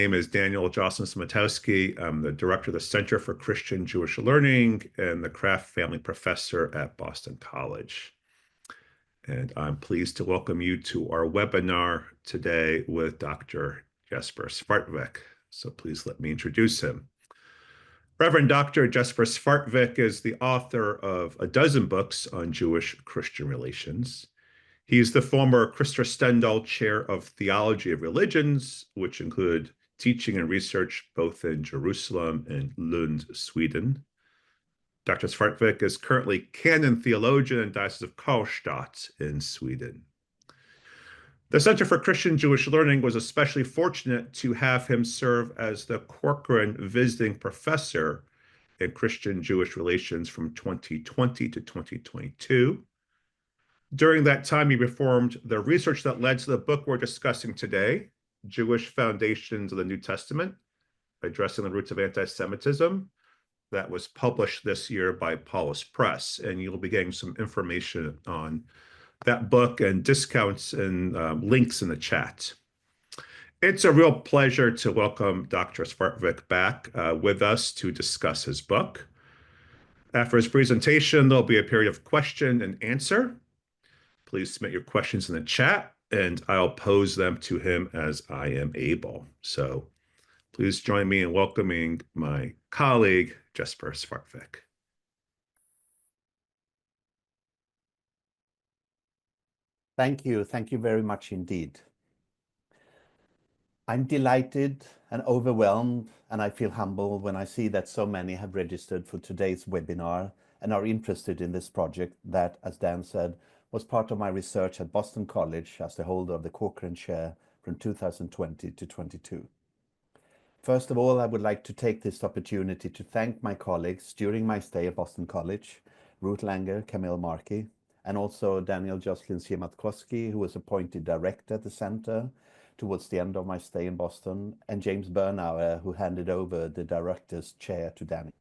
name is Daniel Jocelyn Smatowski. I'm the director of the Center for Christian Jewish Learning and the Kraft Family Professor at Boston College. And I'm pleased to welcome you to our webinar today with Dr. Jesper Svartvik. So please let me introduce him. Reverend Dr. Jesper Svartvik is the author of a dozen books on Jewish-Christian relations. He is the former Krister Stendahl Chair of Theology of Religions, which included teaching and research both in Jerusalem and Lund, Sweden. Dr. Svartvik is currently canon theologian in Diocese of Karlstad in Sweden. The Center for Christian Jewish Learning was especially fortunate to have him serve as the Corcoran Visiting Professor in Christian Jewish Relations from 2020 to 2022. During that time, he performed the research that led to the book we're discussing today, Jewish Foundations of the New Testament, Addressing the Roots of Anti-Semitism, that was published this year by Paulist Press. And you'll be getting some information on that book and discounts and links in the chat. It's a real pleasure to welcome Dr. Svartvik back with us to discuss his book. After his presentation, there'll be a period of question and answer. Please submit your questions in the chat, and I'll pose them to him as I am able. So please join me in welcoming my colleague, Jesper Svartvik. Thank you. Thank you very much indeed. I'm delighted and overwhelmed, and I feel humbled when I see that so many have registered for today's webinar and are interested in this project that, as Dan said, was part of my research at Boston College as the holder of the Corcoran Chair from 2020 to 22. First of all, I would like to take this opportunity to thank my colleagues during my stay at Boston College, Ruth Langer, Camille Markey, and also Daniel Jocelyn Siematkowski, who was appointed director at the center towards the end of my stay in Boston, and James Bernauer, who handed over the director's chair to Daniel.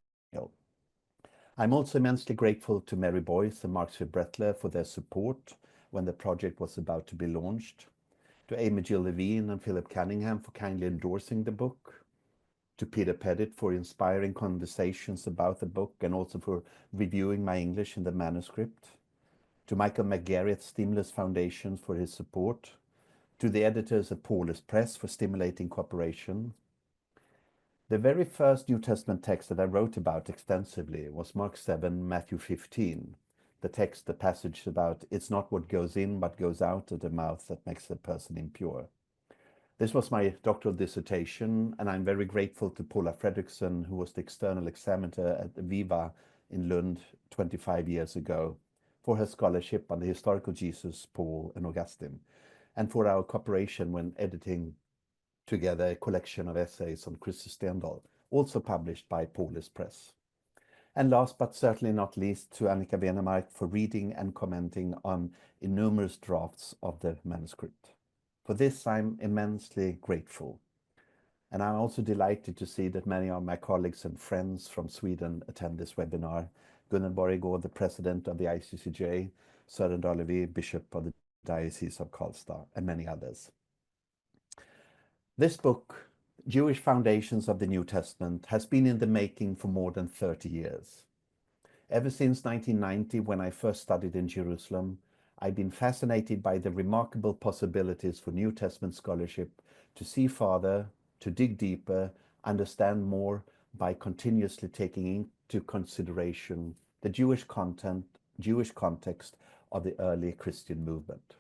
I'm also immensely grateful to Mary Boyce and Mark Bretler for their support when the project was about to be launched, to Amy Jill Levine and Philip Cunningham for kindly endorsing the book, to Peter Pettit for inspiring conversations about the book and also for reviewing my English in the manuscript, to Michael McGarry at Stimulus Foundation for his support, to the editors at Paulist Press for stimulating cooperation. The very first New Testament text that I wrote about extensively was Mark 7, Matthew 15, the passage about it's not what goes in but goes out of the mouth that makes the person impure. This was my doctoral dissertation, and I'm very grateful to Paula Fredriksson, who was the external examiner at Viva in Lund 25 years ago, for her scholarship on the historical Jesus, Paul, and Augustine, and for our cooperation when editing together a collection of essays on Krister Stendahl, also published by Paulist Press. And last but certainly not least, to Annika Venemark for reading and commenting on innumerous drafts of the manuscript. For this, I'm immensely grateful. And I'm also delighted to see that many of my colleagues and friends from Sweden attend this webinar. Gunnar Borregaard, the president of the ICCJ, Søren Dalevi, bishop of the Diocese of Karlstad, and many others. This book, Jewish Foundations of the New Testament, has been in the making for more than 30 years. Ever since 1990, when I first studied in Jerusalem, I've been fascinated by the remarkable possibilities for New Testament scholarship to see farther, to dig deeper, understand more by continuously taking into consideration the Jewish context of the early Christian movement.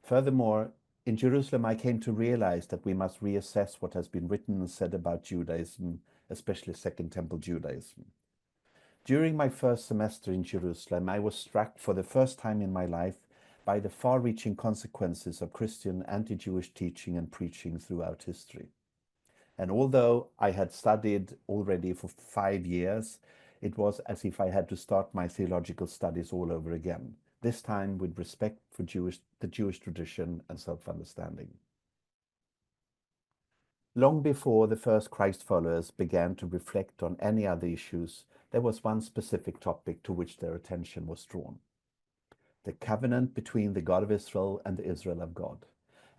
Furthermore, in Jerusalem, I came to realize that we must reassess what has been written and said about Judaism, especially Second Temple Judaism. During my first semester in Jerusalem, I was struck for the first time in my life by the far-reaching consequences of Christian anti-Jewish teaching and preaching throughout history. And although I had studied already for 5 years, it was as if I had to start my theological studies all over again, this time with respect for the Jewish tradition and self-understanding. Long before the first Christ followers began to reflect on any other issues, there was one specific topic to which their attention was drawn: the covenant between the God of Israel and the Israel of God,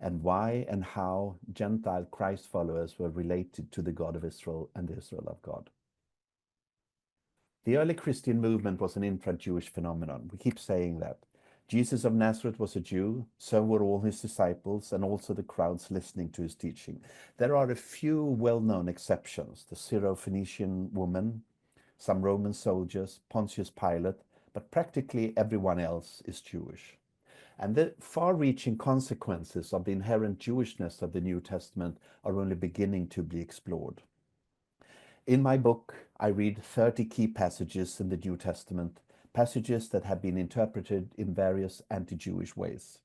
and why and how Gentile Christ followers were related to the God of Israel and the Israel of God. The early Christian movement was an intra-Jewish phenomenon. We keep saying that. Jesus of Nazareth was a Jew, so were all his disciples and also the crowds listening to his teaching. There are a few well-known exceptions, the Syro-Phoenician woman, some Roman soldiers, Pontius Pilate, but practically everyone else is Jewish. And the far-reaching consequences of the inherent Jewishness of the New Testament are only beginning to be explored. In my book, I read 30 key passages in the New Testament, passages that have been interpreted in various anti-Jewish ways.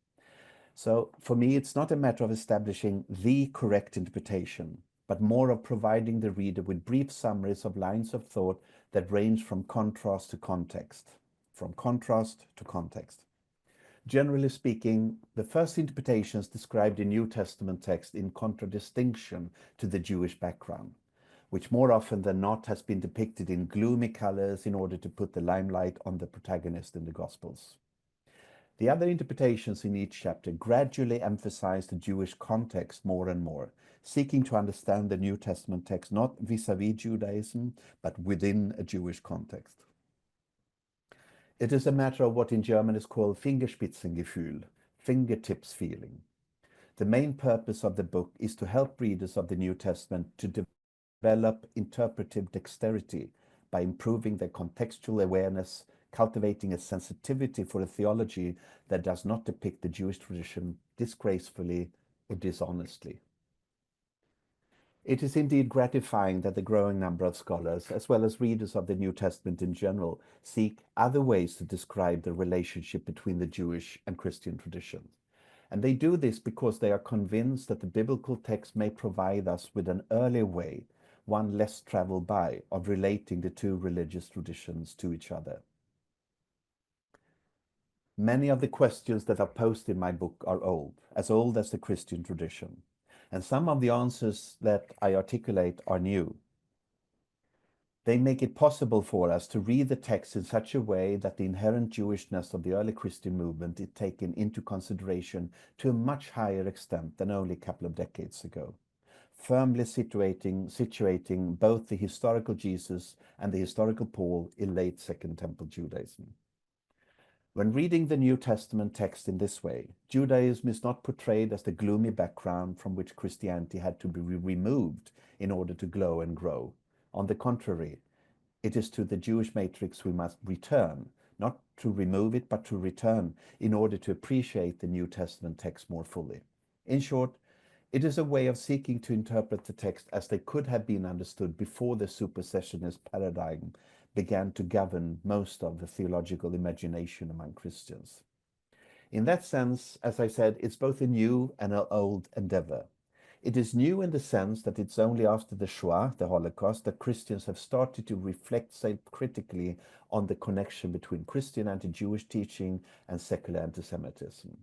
So for me, it's not a matter of establishing the correct interpretation, but more of providing the reader with brief summaries of lines of thought that range from contrast to context. From contrast to context. Generally speaking, the first interpretations describe the New Testament text in contradistinction to the Jewish background, which more often than not has been depicted in gloomy colors in order to put the limelight on the protagonist in the Gospels. The other interpretations in each chapter gradually emphasize the Jewish context more and more, seeking to understand the New Testament text not vis-à-vis Judaism, but within a Jewish context. It is a matter of what in German is called Fingerspitzengefühl, fingertips feeling. The main purpose of the book is to help readers of the New Testament to develop interpretive dexterity by improving their contextual awareness, cultivating a sensitivity for a theology that does not depict the Jewish tradition disgracefully or dishonestly. It is indeed gratifying that the growing number of scholars, as well as readers of the New Testament in general, seek other ways to describe the relationship between the Jewish and Christian traditions. And they do this because they are convinced that the biblical text may provide us with an earlier way, one less traveled by, of relating the two religious traditions to each other. Many of the questions that are posed in my book are old as the Christian tradition. And some of the answers that I articulate are new. They make it possible for us to read the text in such a way that the inherent Jewishness of the early Christian movement is taken into consideration to a much higher extent than only a couple of decades ago, firmly situating both the historical Jesus and the historical Paul in late Second Temple Judaism. When reading the New Testament text in this way, Judaism is not portrayed as the gloomy background from which Christianity had to be removed in order to glow and grow. On the contrary, it is to the Jewish matrix we must return, not to remove it, but to return in order to appreciate the New Testament text more fully. In short, it is a way of seeking to interpret the text as they could have been understood before the supersessionist paradigm began to govern most of the theological imagination among Christians. In that sense, as I said, it's both a new and an old endeavor. It is new in the sense that it's only after the Shoah, the Holocaust, that Christians have started to reflect self-critically on the connection between Christian anti-Jewish teaching and secular anti-Semitism.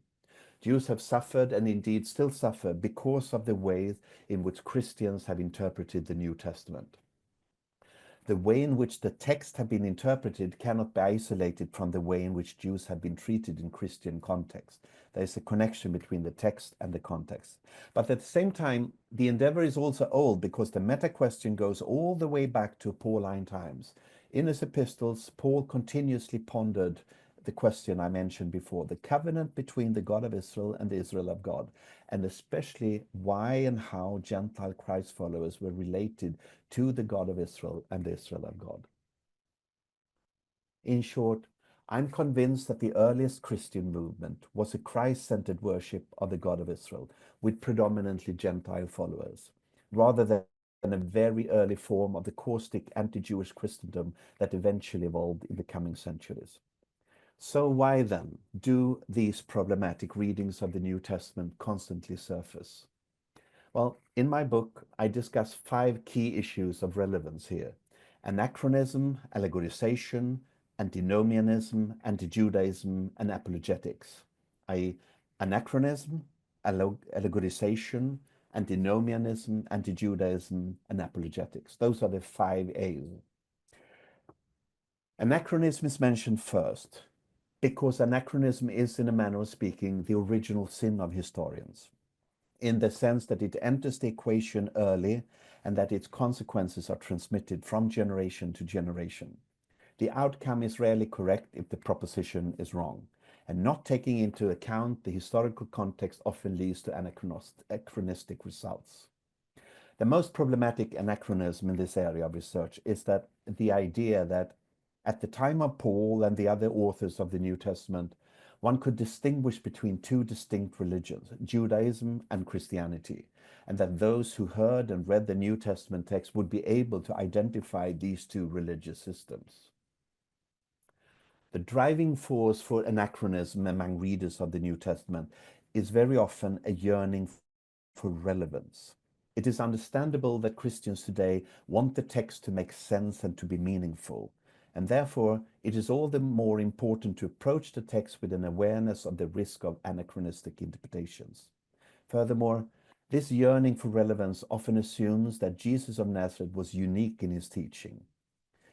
Jews have suffered and indeed still suffer because of the ways in which Christians have interpreted the New Testament. The way in which the text have been interpreted cannot be isolated from the way in which Jews have been treated in Christian context. There is a connection between the text and the context. But at the same time, the endeavor is also old because the meta question goes all the way back to Pauline times. In his epistles, Paul continuously pondered the question I mentioned before, the covenant between the God of Israel and the Israel of God, and especially why and how Gentile Christ followers were related to the God of Israel and the Israel of God. In short, I'm convinced that the earliest Christian movement was a Christ-centered worship of the God of Israel, with predominantly Gentile followers, rather than a very early form of the caustic anti-Jewish Christendom that eventually evolved in the coming centuries. So why then do these problematic readings of the New Testament constantly surface? Well, in my book, I discuss 5 key issues of relevance here: anachronism, allegorization, antinomianism, anti-Judaism, and apologetics, i.e. anachronism, allegorization, antinomianism, anti-Judaism, and apologetics. Those are the 5 A's. Anachronism is mentioned first, because anachronism is, in a manner of speaking, the original sin of historians. in the sense that it enters the equation early and that its consequences are transmitted from generation to generation. The outcome is rarely correct if the proposition is wrong, and not taking into account the historical context often leads to anachronistic results. The most problematic anachronism in this area of research is that the idea that at the time of Paul and the other authors of the New Testament, one could distinguish between two distinct religions, Judaism and Christianity, and that those who heard and read the New Testament text would be able to identify these two religious systems. The driving force for anachronism among readers of the New Testament is very often a yearning for relevance. It is understandable that Christians today want the text to make sense and to be meaningful, and therefore it is all the more important to approach the text with an awareness of the risk of anachronistic interpretations. Furthermore, this yearning for relevance often assumes that Jesus of Nazareth was unique in his teaching.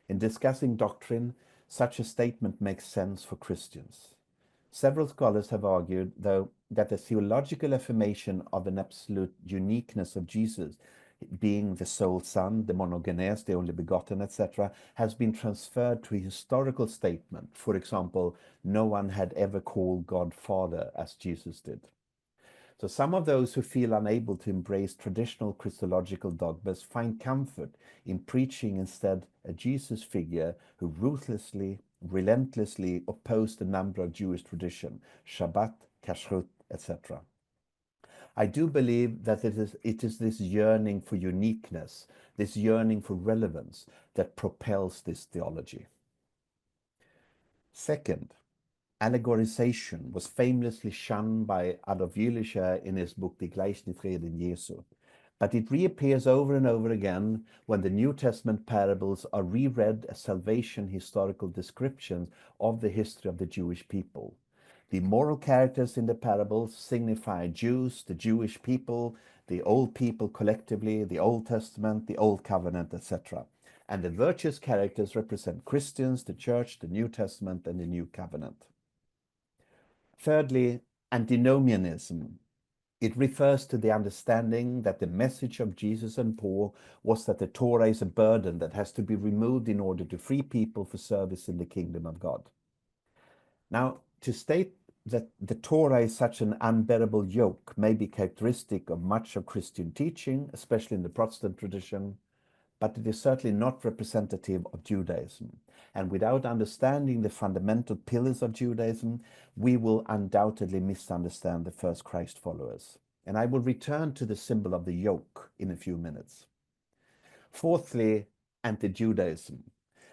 In discussing doctrine, such a statement makes sense for Christians. Several scholars have argued, though, that the theological affirmation of an absolute uniqueness of Jesus, being the sole Son, the monogenes, the only begotten, etc., has been transferred to a historical statement. For example, no one had ever called God Father as Jesus did. So some of those who feel unable to embrace traditional Christological dogmas find comfort in preaching instead a Jesus figure who ruthlessly, relentlessly opposed a number of Jewish traditions, Shabbat, Kashrut, etc. I do believe that it is this yearning for uniqueness, this yearning for relevance, that propels this theology. Second, allegorization was famously shunned by Adolf Jülicher in his book Die Gleichnisreden Jesu, but it reappears over and over again when the New Testament parables are reread as salvation historical descriptions of the history of the Jewish people. The moral characters in the parables signify Jews, the Jewish people, the old people collectively, the Old Testament, the Old Covenant, etc. And the virtuous characters represent Christians, the Church, the New Testament, and the New Covenant. Thirdly, antinomianism. It refers to the understanding that the message of Jesus and Paul was that the Torah is a burden that has to be removed in order to free people for service in the kingdom of God. Now, to state that the Torah is such an unbearable yoke may be characteristic of much of Christian teaching, especially in the Protestant tradition, but it is certainly not representative of Judaism. And without understanding the fundamental pillars of Judaism, we will undoubtedly misunderstand the first Christ followers. And I will return to the symbol of the yoke in a few minutes. Fourthly, anti-Judaism.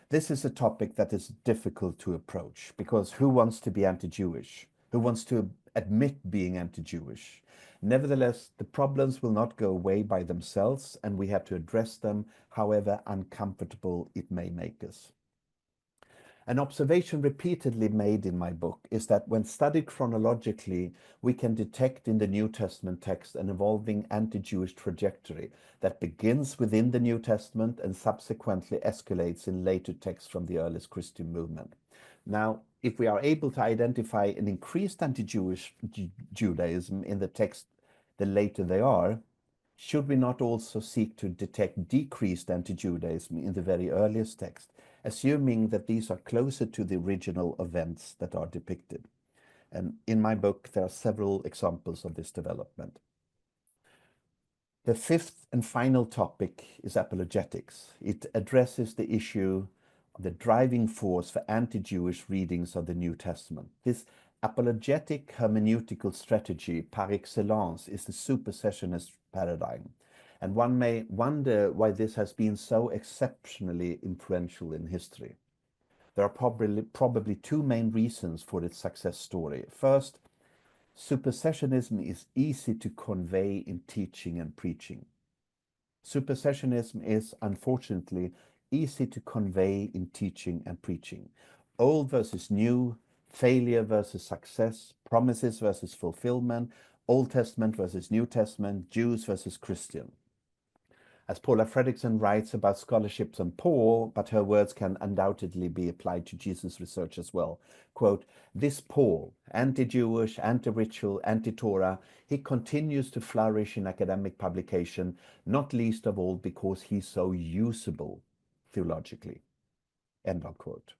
This is a topic that is difficult to approach because who wants to be anti-Jewish? Who wants to admit being anti-Jewish? Nevertheless, the problems will not go away by themselves, and we have to address them however uncomfortable it may make us. An observation repeatedly made in my book is that when studied chronologically, we can detect in the New Testament text an evolving anti-Jewish trajectory that begins within the New Testament and subsequently escalates in later texts from the earliest Christian movement. Now, if we are able to identify an increased anti-Jewish Judaism in the text, the later they are, should we not also seek to detect decreased anti-Judaism in the very earliest text, assuming that these are closer to the original events that are depicted? And in my book, there are several examples of this development. The fifth and final topic is apologetics. It addresses the issue of the driving force for anti-Jewish readings of the New Testament. This apologetic hermeneutical strategy par excellence is the supersessionist paradigm. And one may wonder why this has been so exceptionally influential in history. There are probably two main reasons for its success story. First, supersessionism is easy to convey in teaching and preaching. Supersessionism is, unfortunately, easy to convey in teaching and preaching. Old versus new, failure versus success, promises versus fulfillment, Old Testament versus New Testament, Jews versus Christian. As Paula Fredrickson writes about scholarships on Paul, but her words can undoubtedly be applied to Jesus' research as well. Quote, this Paul, anti-Jewish, anti-ritual, anti-Torah, he continues to flourish in academic publication, not least of all because he's so usable theologically. End of quote.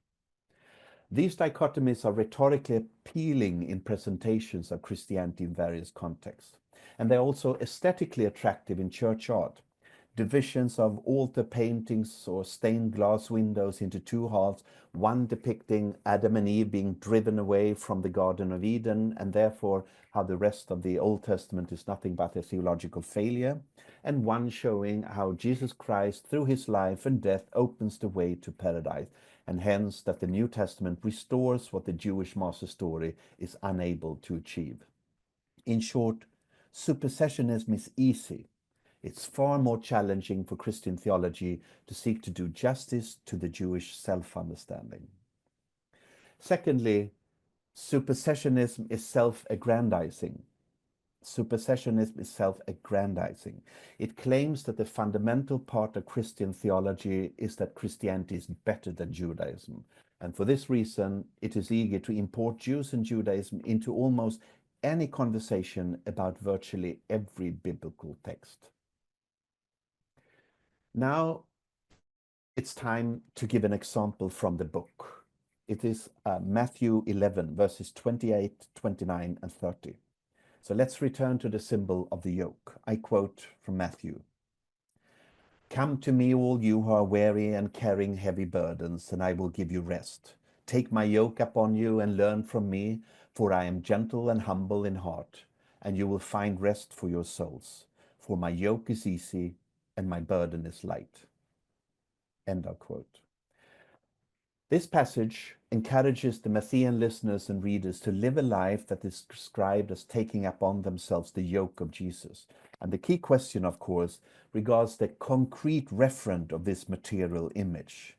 These dichotomies are rhetorically appealing in presentations of Christianity in various contexts, and they're also aesthetically attractive in church art. Divisions of altar paintings or stained glass windows into two halves, one depicting Adam and Eve being driven away from the Garden of Eden, and therefore how the rest of the Old Testament is nothing but a theological failure, and one showing how Jesus Christ, through his life and death, opens the way to paradise, and hence that the New Testament restores what the Jewish master story is unable to achieve. In short, supersessionism is easy. It's far more challenging for Christian theology to seek to do justice to the Jewish self-understanding. Secondly, supersessionism is self-aggrandizing. Supersessionism is self-aggrandizing. It claims that the fundamental part of Christian theology is that Christianity is better than Judaism. And for this reason, it is eager to import Jews and Judaism into almost any conversation about virtually every biblical text. Now, it's time to give an example from the book. It is Matthew 11, verses 28, 29, and 30. So let's return to the symbol of the yoke. I quote from Matthew. Come to me, all you who are weary and carrying heavy burdens, and I will give you rest. Take my yoke upon you and learn from me, for I am gentle and humble in heart, and you will find rest for your souls. For my yoke is easy and my burden is light. End of quote. This passage encourages the Matthean listeners and readers to live a life that is described as taking upon themselves the yoke of Jesus. And the key question, of course, regards the concrete referent of this material image.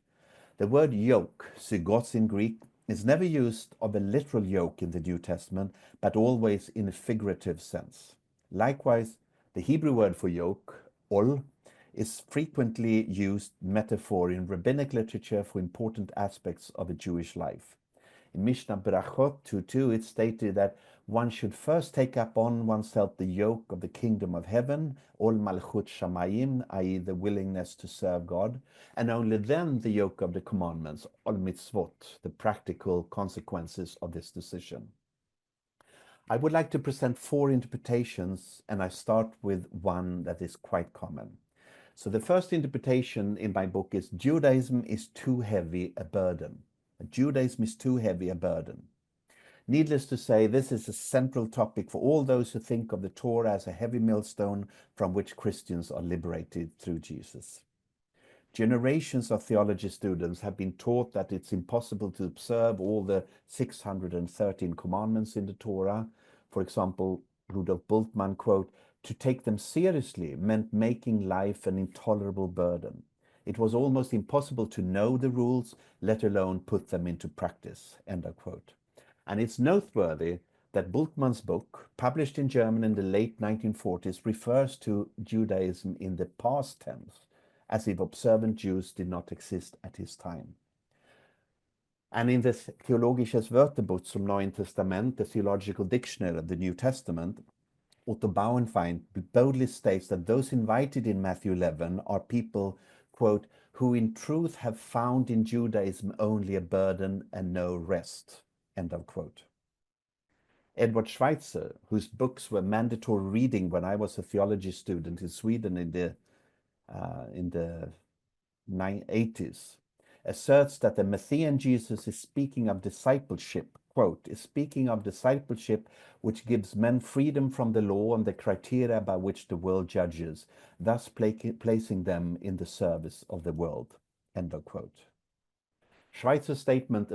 The word yoke, zygos in Greek, is never used of a literal yoke in the New Testament, but always in a figurative sense. Likewise, the Hebrew word for yoke, ol, is frequently used metaphor in rabbinic literature for important aspects of a Jewish life. In Mishnah Berachot 2:2, it's stated that one should first take upon oneself the yoke of the kingdom of heaven, ol malchut shamayim, i.e. the willingness to serve God, and only then the yoke of the commandments, ol mitzvot, the practical consequences of this decision. I would like to present four interpretations, and I start with one that is quite common. So the first interpretation in my book is Judaism is too heavy a burden. Judaism is too heavy a burden. Needless to say, this is a central topic for all those who think of the Torah as a heavy millstone from which Christians are liberated through Jesus. Generations of theology students have been taught that it's impossible to observe all the 613 commandments in the Torah. For example, Rudolf Bultmann, quote, to take them seriously meant making life an intolerable burden. It was almost impossible to know the rules, let alone put them into practice, end of quote. And it's noteworthy that Bultmann's book, published in German in the late 1940s, refers to Judaism in the past tense, as if observant Jews did not exist at his time. And in the Theologisches Wörterbuch zum Neuen Testament, the theological dictionary of the New Testament, Otto Bauernfeind boldly states that those invited in Matthew 11 are people, quote, who in truth have found in Judaism only a burden and no rest, end of quote. Edward Schweitzer, whose books were mandatory reading when I was a theology student in Sweden in the 80s, asserts that the Matthean Jesus is speaking of discipleship, quote, is speaking of discipleship which gives men freedom from the law and the criteria by which the world judges, thus placing them in the service of the world, end of quote. Schweitzer's statement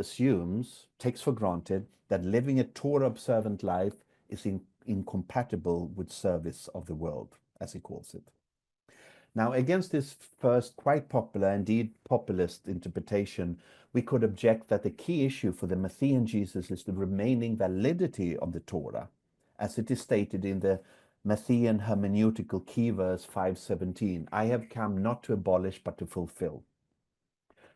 takes for granted, that living a Torah-observant life is incompatible with service of the world, as he calls it. Now, against this first quite popular, indeed populist interpretation, we could object that the key issue for the Matthean Jesus is the remaining validity of the Torah, as it is stated in the Matthean Hermeneutical key verse 5:17, I have come not to abolish but to fulfill.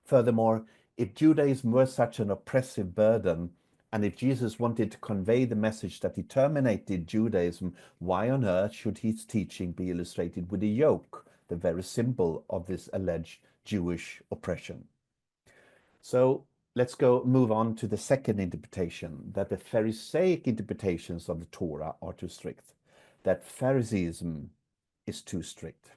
Furthermore, if Judaism were such an oppressive burden, and if Jesus wanted to convey the message that he terminated Judaism, why on earth should his teaching be illustrated with a yoke, the very symbol of this alleged Jewish oppression? So let's move on to the second interpretation, that the Pharisaic interpretations of the Torah are too strict, that Phariseeism is too strict.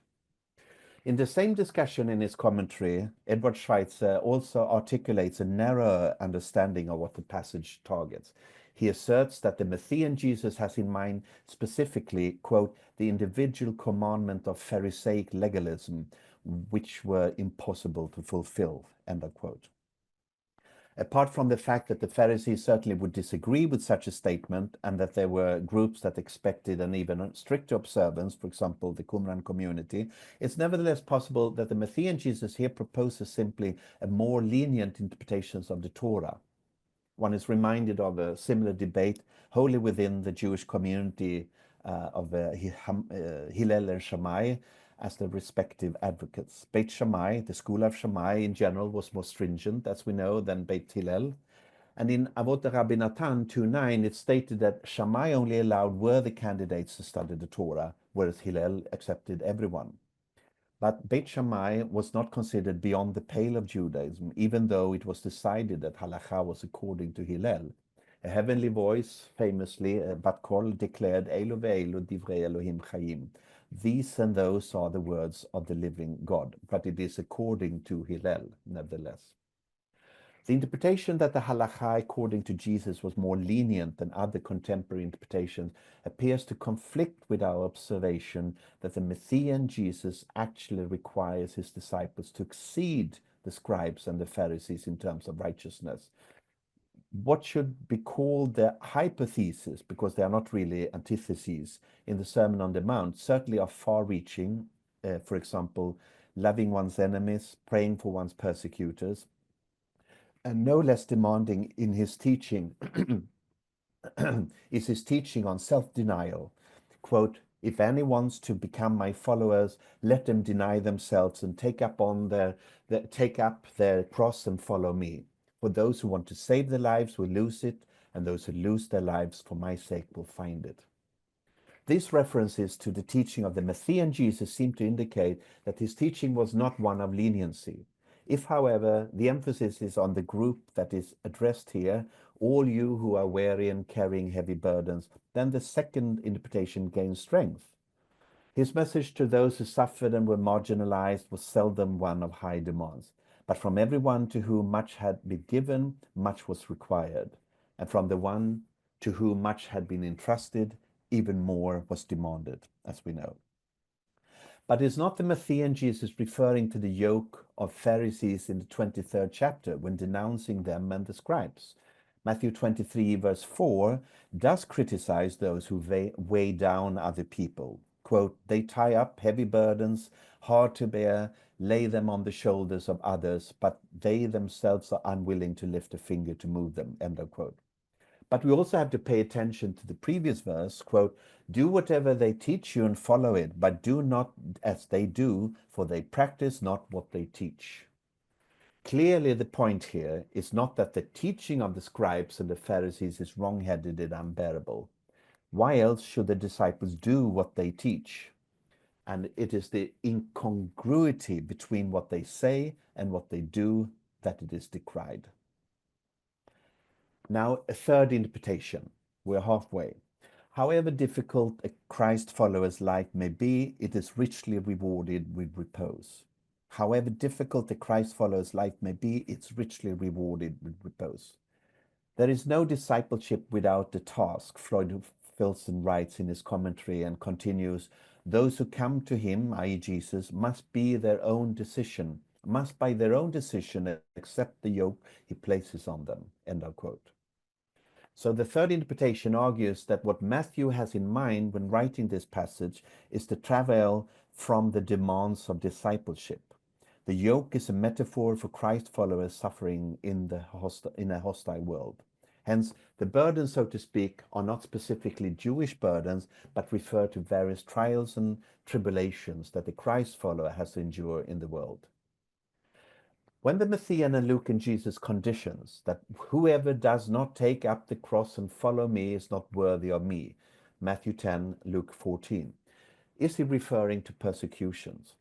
In the same discussion in his commentary, Edward Schweitzer also articulates a narrower understanding of what the passage targets. He asserts that the Matthean Jesus has in mind specifically, quote, the individual commandment of Pharisaic legalism, which were impossible to fulfill, end of quote. Apart from the fact that the Pharisees certainly would disagree with such a statement, and that there were groups that expected an even stricter observance, for example, the Qumran community, it's nevertheless possible that the Matthean Jesus here proposes simply a more lenient interpretation of the Torah. One is reminded of a similar debate wholly within the Jewish community of Hillel and Shammai, as the respective advocates. Beit Shammai, the school of Shammai in general, was more stringent, as we know, than Beit Hillel. And in Avot Rabbi Natan 2:9, it's stated that Shammai only allowed worthy candidates to study the Torah, whereas Hillel accepted everyone. But Beit Shammai was not considered beyond the pale of Judaism, even though it was decided that halakha was according to Hillel. A heavenly voice, famously, Bat Kol, declared, Elu ve'elu divrei Elohim chayim. These and those are the words of the living God, but it is according to Hillel, nevertheless. The interpretation that the halakha according to Jesus was more lenient than other contemporary interpretations appears to conflict with our observation that the Matthean Jesus actually requires his disciples to exceed the scribes and the Pharisees in terms of righteousness. What should be called the hypotheses, because they are not really antitheses, in the Sermon on the Mount certainly are far-reaching, for example, loving one's enemies, praying for one's persecutors, and no less demanding in his teaching is his teaching on self-denial. Quote, if any wants to become my followers, let them deny themselves and take up their cross and follow me. For those who want to save their lives will lose it, and those who lose their lives for my sake will find it. These references to the teaching of the Matthean Jesus seem to indicate that his teaching was not one of leniency. If, however, the emphasis is on the group that is addressed here, all you who are weary and carrying heavy burdens, then the second interpretation gains strength. His message to those who suffered and were marginalized was seldom one of high demands. But from everyone to whom much had been given, much was required. And from the one to whom much had been entrusted, even more was demanded, as we know. But is not the Matthean Jesus referring to the yoke of Pharisees in the 23rd chapter when denouncing them and the scribes? Matthew 23, verse 4, does criticize those who weigh down other people. Quote, they tie up heavy burdens, hard to bear, lay them on the shoulders of others, but they themselves are unwilling to lift a finger to move them, end of quote. But we also have to pay attention to the previous verse, quote, do whatever they teach you and follow it, but do not as they do, for they practice not what they teach. Clearly, the point here is not that the teaching of the scribes and the Pharisees is wrong-headed and unbearable. Why else should the disciples do what they teach? And it is the incongruity between what they say and what they do that it is decried. Now, a third interpretation. We're halfway. However difficult a Christ follower's life may be, it is richly rewarded with repose. However difficult a Christ follower's life may be, it's richly rewarded with repose. There is no discipleship without the task, Floyd Filson writes in his commentary and continues, those who come to him, i.e. Jesus, must by their own decision accept the yoke he places on them, end of quote. So the third interpretation argues that what Matthew has in mind when writing this passage is the travail from the demands of discipleship. The yoke is a metaphor for Christ followers suffering in a hostile world. Hence, The burdens, so to speak, are not specifically Jewish burdens, but refer to various trials and tribulations that the Christ follower has to endure in the world. When the Matthean and Lucan Jesus conditions that whoever does not take up the cross and follow me is not worthy of me, Matthew 10, Luke 14, is he referring to persecutions?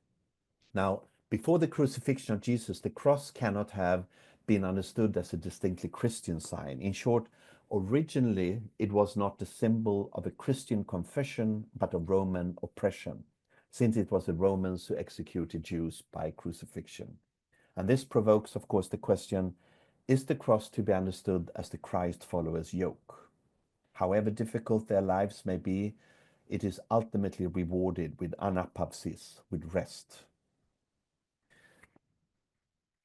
Now, before the crucifixion of Jesus, the cross cannot have been understood as a distinctly Christian sign. In short, originally it was not the symbol of a Christian confession, but of Roman oppression, since it was the Romans who executed Jews by crucifixion. And this provokes, of course, the question, is the cross to be understood as the Christ followers' yoke? However difficult their lives may be, it is ultimately rewarded with anapausis, with rest.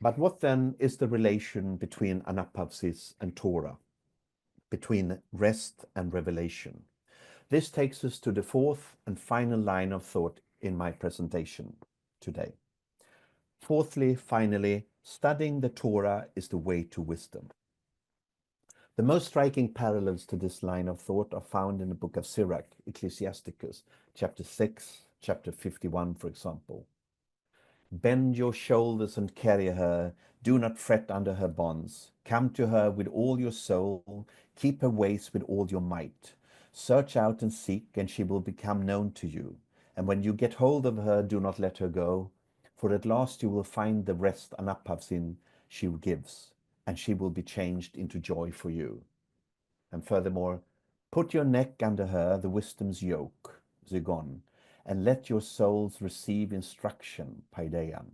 But what then is the relation between anapausis and Torah, between rest and revelation? This takes us to the fourth and final line of thought in my presentation today. Fourthly, finally, studying the Torah is the way to wisdom. The most striking parallels to this line of thought are found in the book of Sirach, Ecclesiasticus, chapter 6, chapter 51, for example. Bend your shoulders and carry her. Do not fret under her bonds. Come to her with all your soul. Keep her ways with all your might. Search out and seek, and she will become known to you. And when you get hold of her, do not let her go. For at last you will find the rest anapavsin she gives, and she will be changed into joy for you. And furthermore, put your neck under her, the wisdom's yoke, zygon, and let your souls receive instruction, paidean.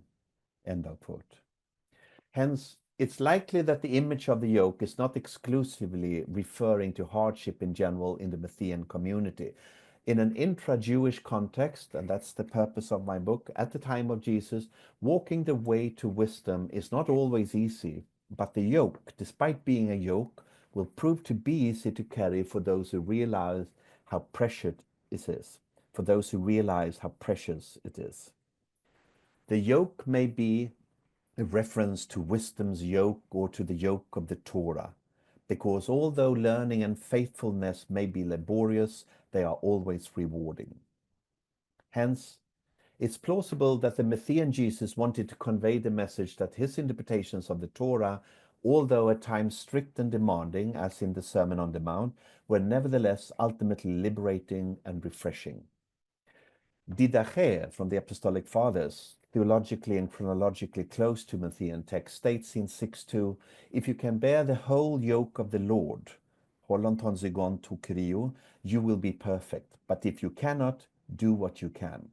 End of quote. Hence, it's likely that the image of the yoke is not exclusively referring to hardship in general in the Matthean community. In an intra-Jewish context, and that's the purpose of my book, at the time of Jesus, walking the way to wisdom is not always easy, but the yoke, despite being a yoke, will prove to be easy to carry for those who realize how precious it is. For those who realize how precious it is. The yoke may be a reference to wisdom's yoke or to the yoke of the Torah, because although learning and faithfulness may be laborious, they are always rewarding. Hence, it's plausible that the Matthean Jesus wanted to convey the message that his interpretations of the Torah, although at times strict and demanding, as in the Sermon on the Mount, were nevertheless ultimately liberating and refreshing. Didache, from the Apostolic Fathers, theologically and chronologically close to Matthean text, states in 6:2, if you can bear the whole yoke of the Lord, you will be perfect. But if you cannot, do what you can.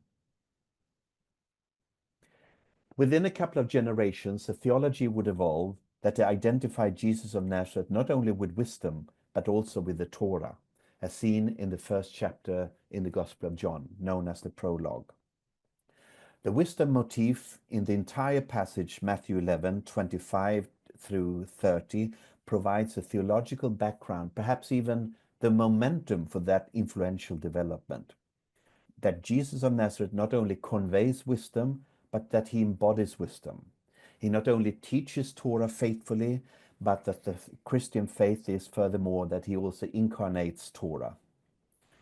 Within a couple of generations, a theology would evolve that identified Jesus of Nazareth not only with wisdom, but also with the Torah, as seen in the first chapter in the Gospel of John, known as the prologue. The wisdom motif in the entire passage, Matthew 11, 25 through 30, provides a theological background, perhaps even the momentum for that influential development. That Jesus of Nazareth not only conveys wisdom, but that he embodies wisdom. He not only teaches Torah faithfully, but that the Christian faith is furthermore that he also incarnates Torah.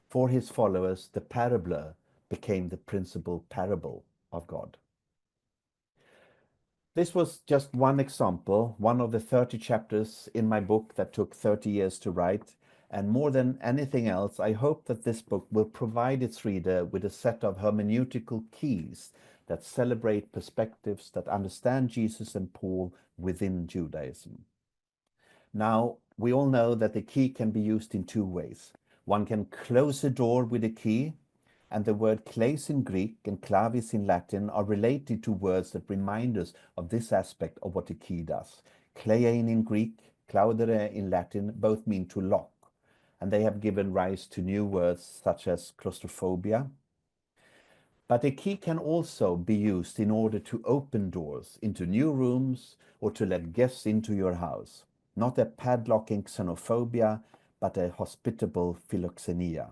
For his followers, the parabler became the principal parable of God. This was just one example, one of the 30 chapters in my book that took 30 years to write. And more than anything else, I hope that this book will provide its reader with a set of hermeneutical keys that celebrate perspectives that understand Jesus and Paul within Judaism. Now, we all know that the key can be used in two ways. One can close a door with a key, and the word kleis in Greek and clavis in Latin are related to words that remind us of this aspect of what a key does. Klein in Greek, claudere in Latin, both mean to lock, and they have given rise to new words such as claustrophobia. But a key can also be used in order to open doors into new rooms or to let guests into your house. Not a padlocking xenophobia, but a hospitable philoxenia.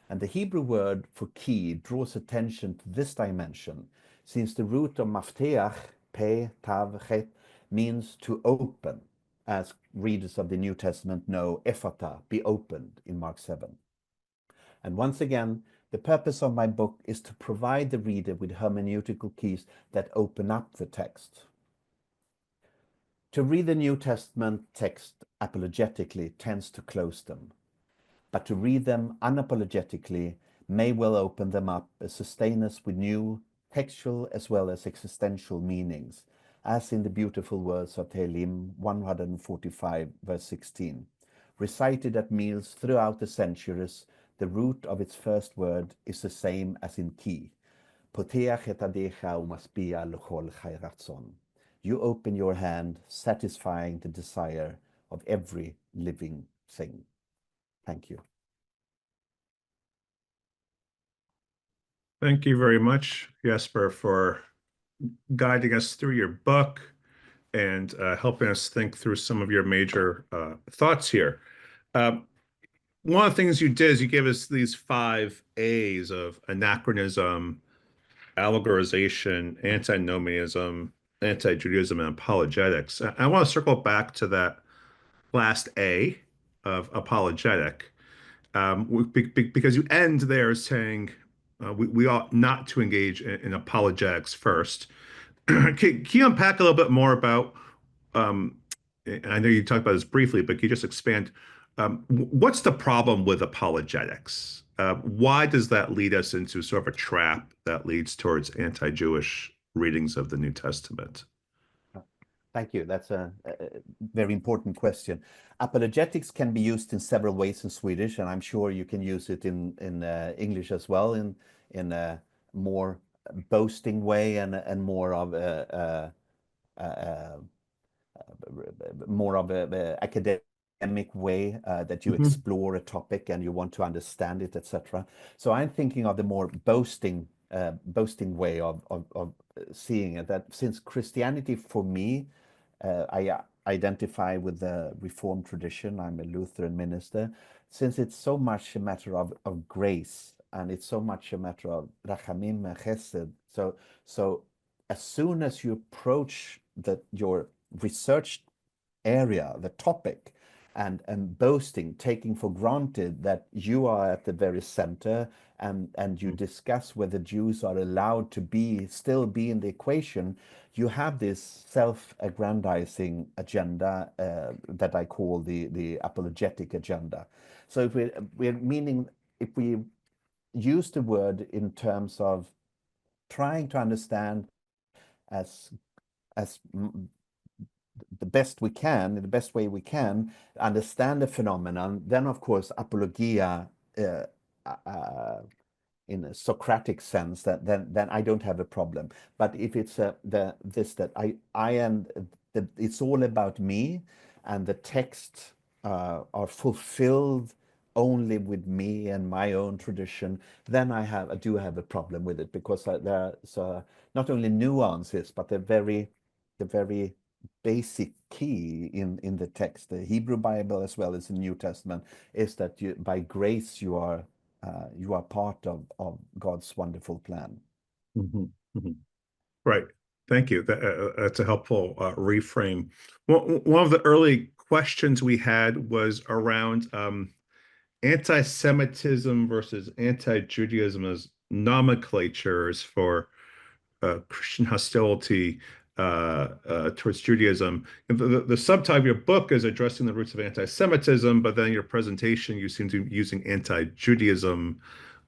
And the Hebrew word for key draws attention to this dimension, since the root of mafteach, pe, tav, chet, means to open. as readers of the New Testament know, ephata, be opened in Mark 7. And once again, the purpose of my book is to provide the reader with hermeneutical keys that open up the text. To read the New Testament text apologetically tends to close them, but to read them unapologetically may well open them up and sustain us with new textual as well as existential meanings, as in the beautiful words of Tehillim 145, verse 16. Recited at meals throughout the centuries, the root of its first word is the same as in ki. Poteach et adecha umaspia l'chol chai ratzon. You open your hand, satisfying the desire of every living thing. Thank you. Thank you very much, Jesper, for guiding us through your book and helping us think through some of your major thoughts here. One of the things you did is you gave us these 5 A's of anachronism, allegorization, antinomianism, anti-Judaism, and apologetics. I want to circle back to that last A of apologetic, because you end there saying we ought not to engage in apologetics first. Can you unpack a little bit more about, and I know you talked about this briefly, but can you just expand? What's the problem with apologetics? Why does that lead us into sort of a trap that leads towards anti-Jewish readings of the New Testament? Thank you. That's a very important question. Apologetics can be used in several ways in Swedish, and I'm sure you can use it in English as well, in a more boasting way and more of a academic way that you explore a topic and you want to understand it, etc. So I'm thinking of the more boasting way of seeing it. That since Christianity, for me, I identify with the Reformed tradition. I'm a Lutheran minister. Since it's so much a matter of grace, and it's so much a matter of rachamim and chesed. So as soon as you approach your research area, the topic, and boasting, taking for granted that you are at the very center, and you discuss whether Jews are allowed to still be in the equation, you have this self-aggrandizing agenda that I call the apologetic agenda. So if we use the word in terms of trying to understand as the best we can, in the best way we can, understand the phenomenon, then of course apologia in a Socratic sense, then I don't have a problem. But if it's it's all about me, and the texts are fulfilled only with me and my own tradition, then I do have a problem with it, because there's not only nuances, but the very basic key in the text, the Hebrew Bible as well as the New Testament, is that by grace you are part of God's wonderful plan. Right. Thank you. That's a helpful reframe. One of the early questions we had was around anti-Semitism versus anti-Judaism as nomenclatures for Christian hostility towards Judaism. And the subtitle of your book is addressing the roots of anti-Semitism, but then your presentation, you seem to be using anti-Judaism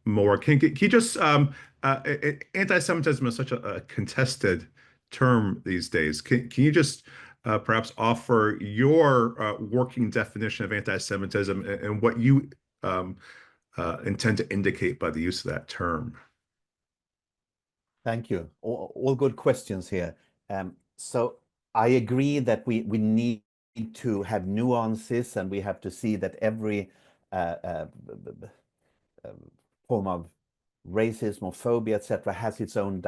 more. Can you just, anti-Semitism is such a contested term these days. Can you just perhaps offer your working definition of anti-Semitism and what you intend to indicate by the use of that term? Thank you. All good questions here. So I agree that we need to have nuances, and we have to see that every form of racism or phobia, etc., has its own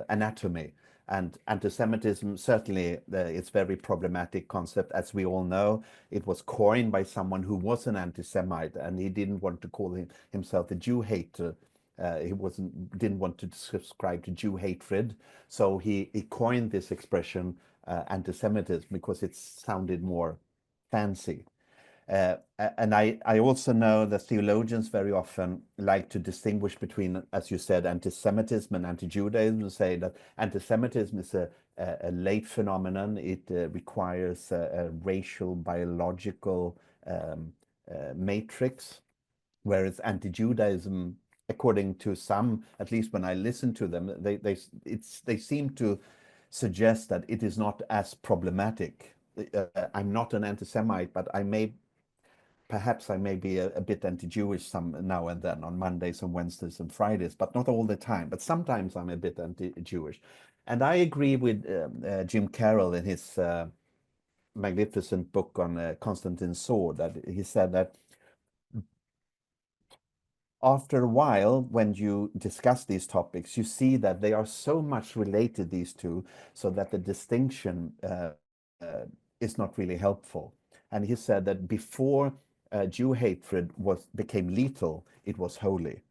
anatomy. And anti-Semitism, certainly, it's a very problematic concept. As we all know, it was coined by someone who was an anti-Semite, and he didn't want to call himself a Jew hater. He didn't want to subscribe to Jew hatred, so he coined this expression anti-Semitism because it sounded more fancy. And I also know that theologians very often like to distinguish between, as you said, anti-Semitism and anti-Judaism, say that anti-Semitism is a late phenomenon. It requires a racial, biological matrix, whereas anti-Judaism, according to some, at least when I listen to them, they seem to suggest that it is not as problematic. I'm not an anti-Semite, but perhaps I may be a bit anti-Jewish some now and then on Mondays and Wednesdays and Fridays, but not all the time. But sometimes I'm a bit anti-Jewish. And I agree with Jim Carroll in his magnificent book on Constantine's sword, that he said that after a while, when you discuss these topics, you see that they are so much related, these two, so that the distinction is not really helpful. And he said that before Jew hatred became lethal, it was holy,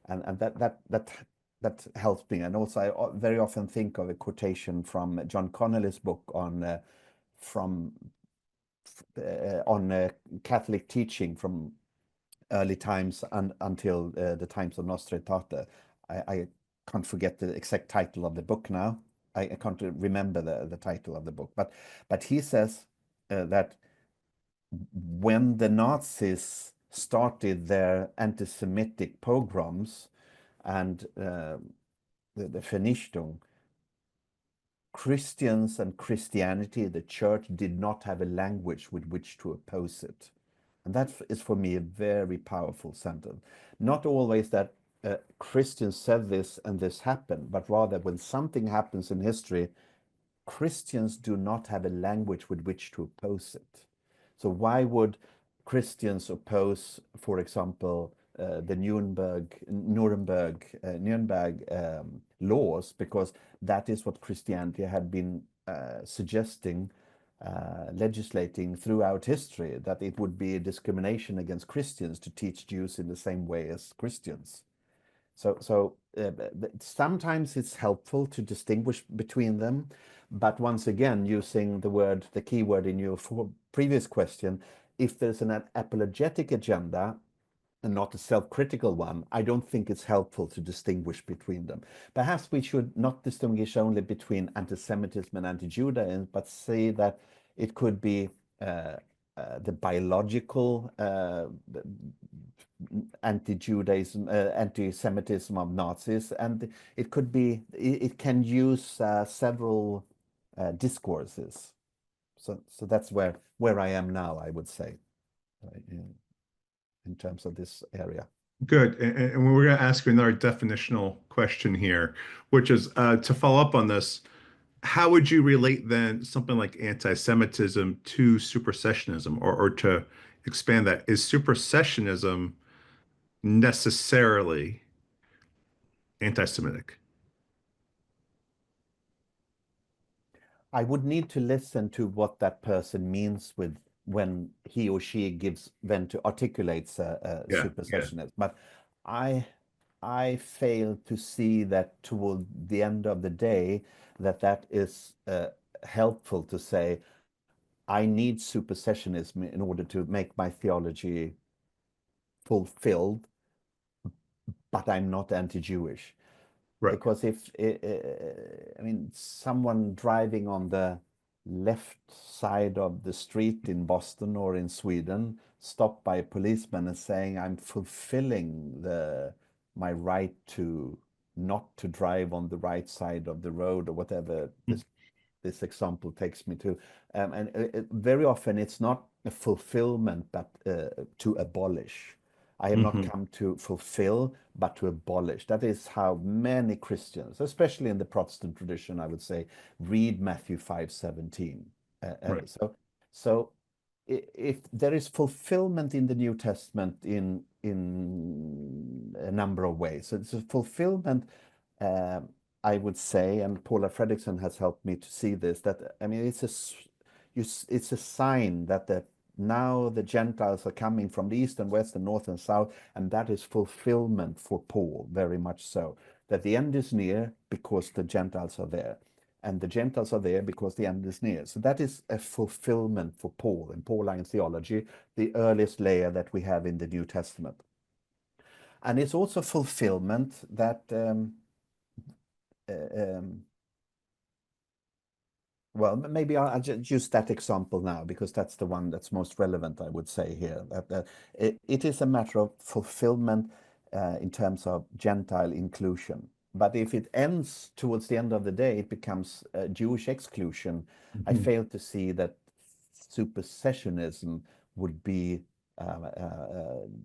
and that helps me. And also, I very often think of a quotation from John Connolly's book on Catholic teaching from early times and until the times of Nostra Aetate. I can't forget the exact title of the book now. I can't remember the title of the book, but he says that when the Nazis started their anti-Semitic pogroms and the Vernichtung, Christians and Christianity, the church, did not have a language with which to oppose it. And that is for me a very powerful sentence. Not always that Christians said this and this happened, but rather when something happens in history, Christians do not have a language with which to oppose it. So why would Christians oppose, for example, the Nuremberg laws? Because that is what Christianity had been suggesting, legislating throughout history, that it would be a discrimination against Christians to teach Jews in the same way as Christians. So sometimes it's helpful to distinguish between them, but once again, using the key word in your previous question, if there's an apologetic agenda and not a self-critical one, I don't think it's helpful to distinguish between them. Perhaps we should not distinguish only between anti-Semitism and anti-Judaism, but say that it could be the biological anti-Judaism, anti-Semitism of Nazis, and it can use several discourses. So that's where I am now, I would say, in terms of this area. Good. And we're going to ask you another definitional question here, which is to follow up on this. How would you relate then something like anti-Semitism to supersessionism, or to expand that? Is supersessionism necessarily anti-Semitic? I would need to listen to what that person means with when he or she articulates Yeah, yeah. supersessionism. But I fail to see that toward the end of the day that is helpful to say, I need supersessionism in order to make my theology fulfilled, but I'm not anti-Jewish. Right. Because if I mean, someone driving on the left side of the street in Boston or in Sweden, stopped by a policeman and saying, I'm fulfilling my right to not to drive on the right side of the road, or whatever this example takes me to. And very often it's not a fulfillment, but to abolish. I have not come to fulfill, but to abolish. That is how many Christians, especially in the Protestant tradition, I would say, read Matthew 5:17. Right. So if there is fulfillment in the New Testament in a number of ways. So it's a fulfillment, I would say, and Paula Fredrickson has helped me to see this, that I mean it's a sign that now the Gentiles are coming from the east and west and north and south, and that is fulfillment for Paul, very much so. That the end is near because the Gentiles are there, and the Gentiles are there because the end is near. So that is a fulfillment for Paul in Pauline theology, the earliest layer that we have in the New Testament. And it's also fulfillment that well, maybe I'll just use that example now because that's the one that's most relevant, I would say here. That it is a matter of fulfillment in terms of Gentile inclusion. But if it ends towards the end of the day, it becomes Jewish exclusion. I fail to see that supersessionism would be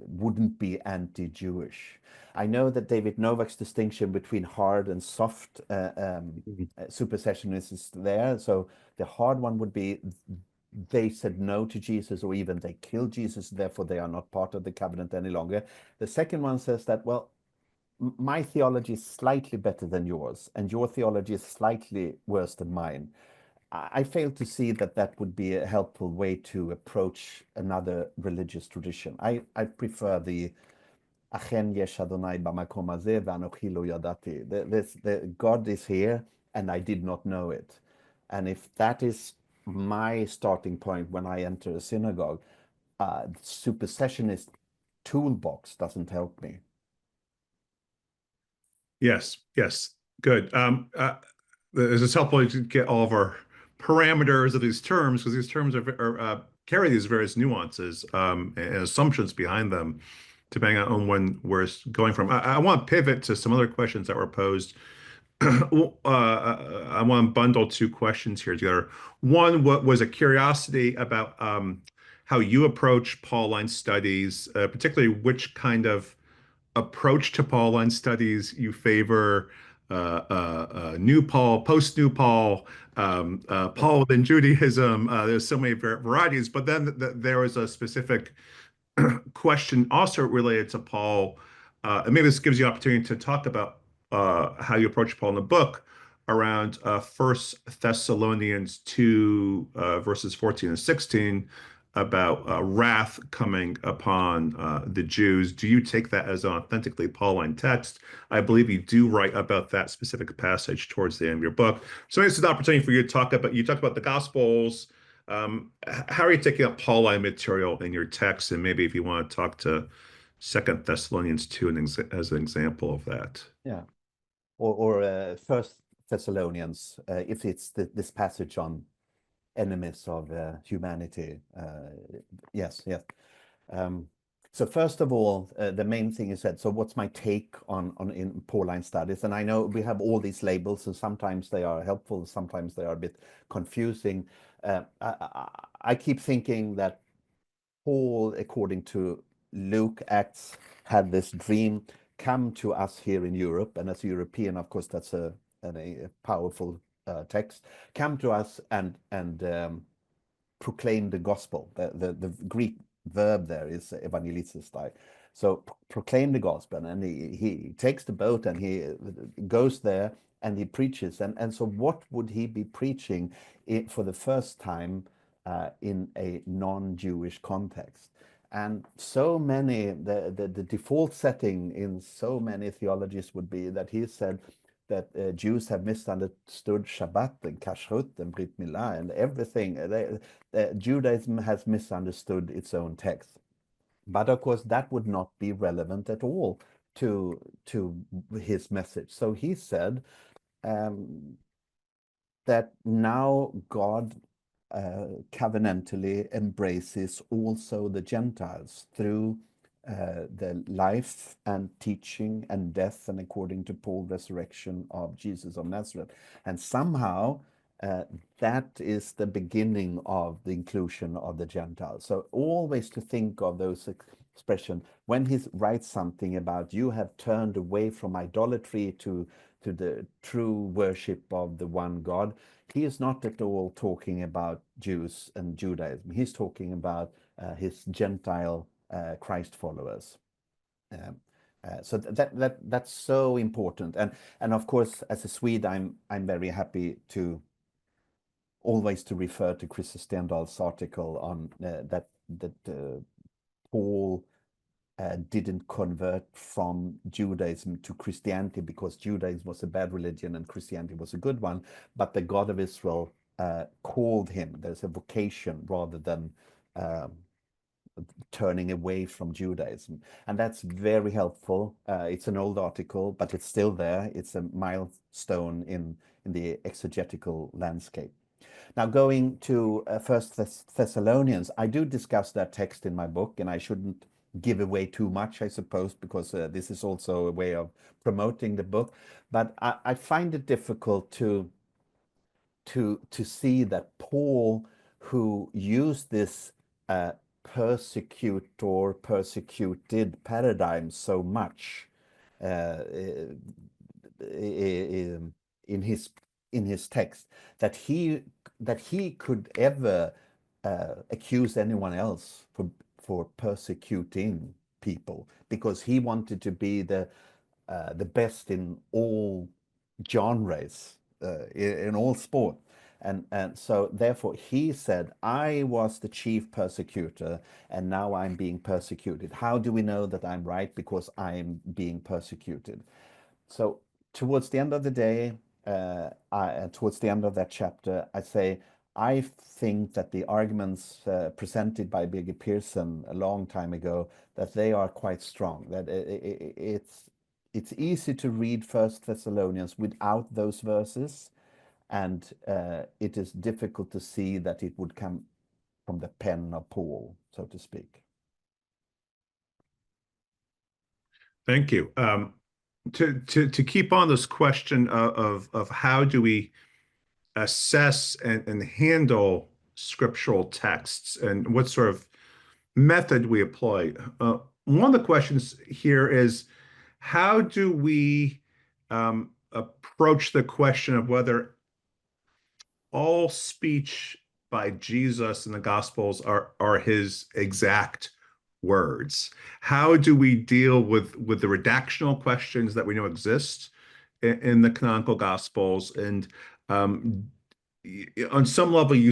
wouldn't be anti-Jewish. I know that David Novak's distinction between hard and soft supersessionism is there. So the hard one would be they said no to Jesus, or even they killed Jesus, therefore they are not part of the covenant any longer. The second one says that, well, my theology is slightly better than yours, and your theology is slightly worse than mine. I fail to see that that would be a helpful way to approach another religious tradition. I prefer the Achen yesh Adonai b'makom hazeh v'anochi lo yadati. The God is here, and I did not know it. And if that is my starting point when I enter a synagogue, supersessionist toolbox doesn't help me. Yes, good. It's helpful to get all of our parameters of these terms, because these terms carry these various nuances and assumptions behind them, depending on when we're going from. I want to pivot to some other questions that were posed. I want to bundle two questions here together. One, what was a curiosity about how you approach Pauline studies, particularly which kind of approach to Pauline studies you favor, New Paul, post-New Paul, Paul within Judaism. There's so many varieties, but then there was a specific question also related to Paul, and maybe this gives you opportunity to talk about how you approach Paul in the book around 1 Thessalonians 2, verses 14 and 16, about wrath coming upon the Jews. Do you take that as an authentically Pauline text? I believe you do write about that specific passage towards the end of your book. So it's an opportunity for you to talk about, you talked about the Gospels. How are you taking up Pauline material in your text? And maybe if you want to talk to 2 Thessalonians 2 as an example of that. Yeah. Or First Thessalonians, if it's this passage on enemies of humanity. Yes. So first of all, the main thing is that, so what's my take on in Pauline studies? And I know we have all these labels, and sometimes they are helpful, sometimes they are a bit confusing. I keep thinking that Paul, according to Luke, Acts, had this dream come to us here in Europe, and as a European, of course, that's a powerful text. Come to us and proclaim the gospel. The Greek verb there is evangelistai. So proclaim the gospel, and he takes the boat and he goes there and he preaches. And so what would he be preaching for the first time in a non-Jewish context? And so many, the default setting in so many theologies would be that he said that Jews have misunderstood Shabbat and Kashrut and Brit Milah and everything. Judaism has misunderstood its own text. But of course, that would not be relevant at all to his message. So he said that now God covenantally embraces also the Gentiles through the life and teaching and death, and according to Paul, resurrection of Jesus of Nazareth. And somehow that is the beginning of the inclusion of the Gentiles. So always to think of those expressions. When he writes something about you have turned away from idolatry to the true worship of the one God, he is not at all talking about Jews and Judaism. He's talking about his Gentile Christ followers. So that's so important. And of course, as a Swede, I'm very happy to always to refer to Krister Stendahl's article on that Paul didn't convert from Judaism to Christianity because Judaism was a bad religion and Christianity was a good one, but the God of Israel called him. There's a vocation rather than turning away from Judaism. And that's very helpful. It's an old article, but it's still there. It's a milestone in the exegetical landscape. Now, going to First Thessalonians, I do discuss that text in my book, and I shouldn't give away too much, I suppose, because this is also a way of promoting the book. But I find it difficult to see that Paul, who used this persecute or persecuted paradigm so much in his text, that he could ever accuse anyone else for persecuting people, because he wanted to be the best in all genres, in all sport. And so therefore he said, I was the chief persecutor and now I'm being persecuted. How do we know that I'm right? Because I'm being persecuted. So towards the end of the day, towards the end of that chapter, I say, I think that the arguments presented by Birgit Pearson a long time ago, that they are quite strong, that it's easy to read First Thessalonians without those verses, and it is difficult to see that it would come from the pen of Paul, so to speak. Thank you. To keep on this question of how do we assess and handle scriptural texts and what sort of method we apply. One of the questions here is, how do we approach the question of whether all speech by Jesus in the Gospels are his exact words? How do we deal with the redactional questions that we know exist in the canonical Gospels? And on some level, you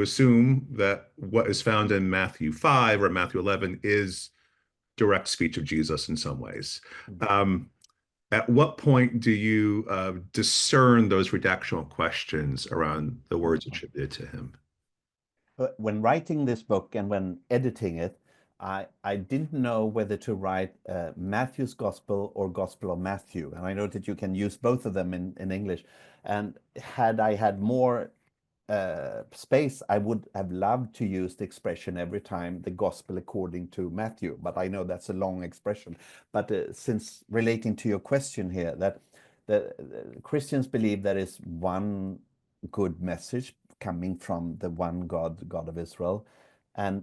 assume that what is found in Matthew 5 or Matthew 11 is direct speech of Jesus in some ways. At what point do you discern those redactional questions around the words attributed to him? When writing this book and when editing it, I didn't know whether to write Matthew's Gospel or Gospel of Matthew. And I know that you can use both of them in English. And had I had more space, I would have loved to use the expression every time, the Gospel according to Matthew. But I know that's a long expression. But since relating to your question here, that the Christians believe there is one good message coming from the one God, God of Israel.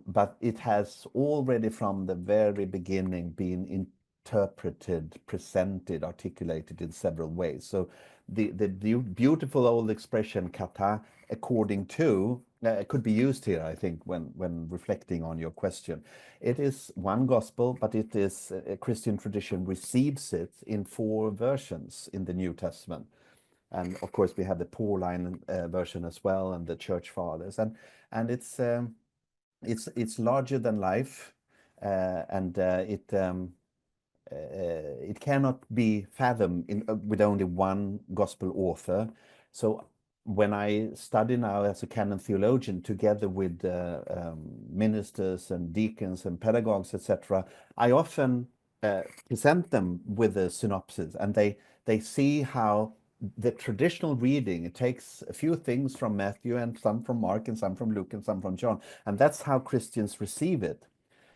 But it has already from the very beginning been interpreted, presented, articulated in several ways. So the beautiful old expression kata, according to, could be used here, I think, when reflecting on your question. It is one gospel, but it is a Christian tradition receives it in 4 versions in the New Testament. And of course, we have the Pauline version as well, and the Church Fathers, and it's larger than life, and it cannot be fathomed with only one gospel author. So when I study now as a canon theologian together with ministers and deacons and pedagogues, etc., I often present them with a synopsis, and they see how the traditional reading, it takes a few things from Matthew and some from Mark and some from Luke and some from John, and that's how Christians receive it.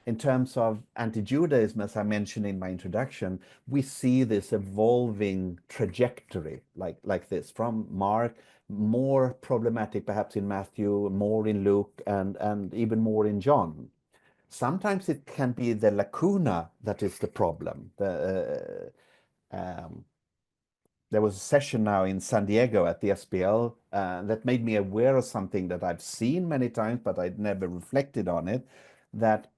In terms of anti-Judaism, as I mentioned in my introduction, we see this evolving trajectory like this, from Mark, more problematic perhaps in Matthew, more in Luke, and even more in John. Sometimes it can be the lacuna that is the problem. There was a session now in San Diego at the SBL that made me aware of something that I've seen many times, but I'd never reflected on it, that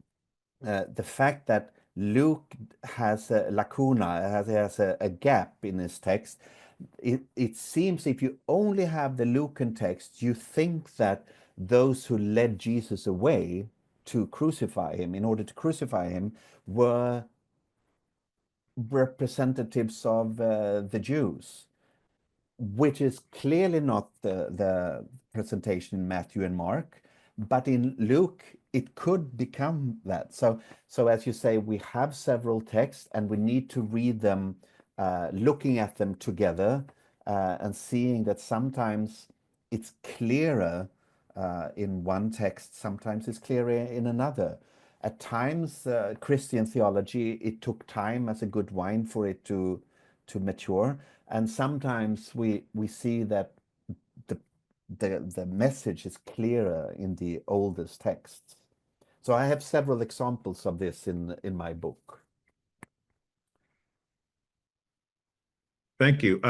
the fact that Luke has a lacuna, has a gap in his text, it seems if you only have the Lucan text, you think that those who led Jesus away to crucify him, in order to crucify him, were representatives of the Jews, which is clearly not the presentation in Matthew and Mark, but in Luke, it could become that. So as you say, we have several texts and we need to read them, looking at them together, and seeing that sometimes it's clearer in one text, sometimes it's clearer in another. At times, Christian theology, it took time as a good wine for it to mature. And sometimes we see that the message is clearer in the oldest texts. So I have several examples of this in my book. Thank you.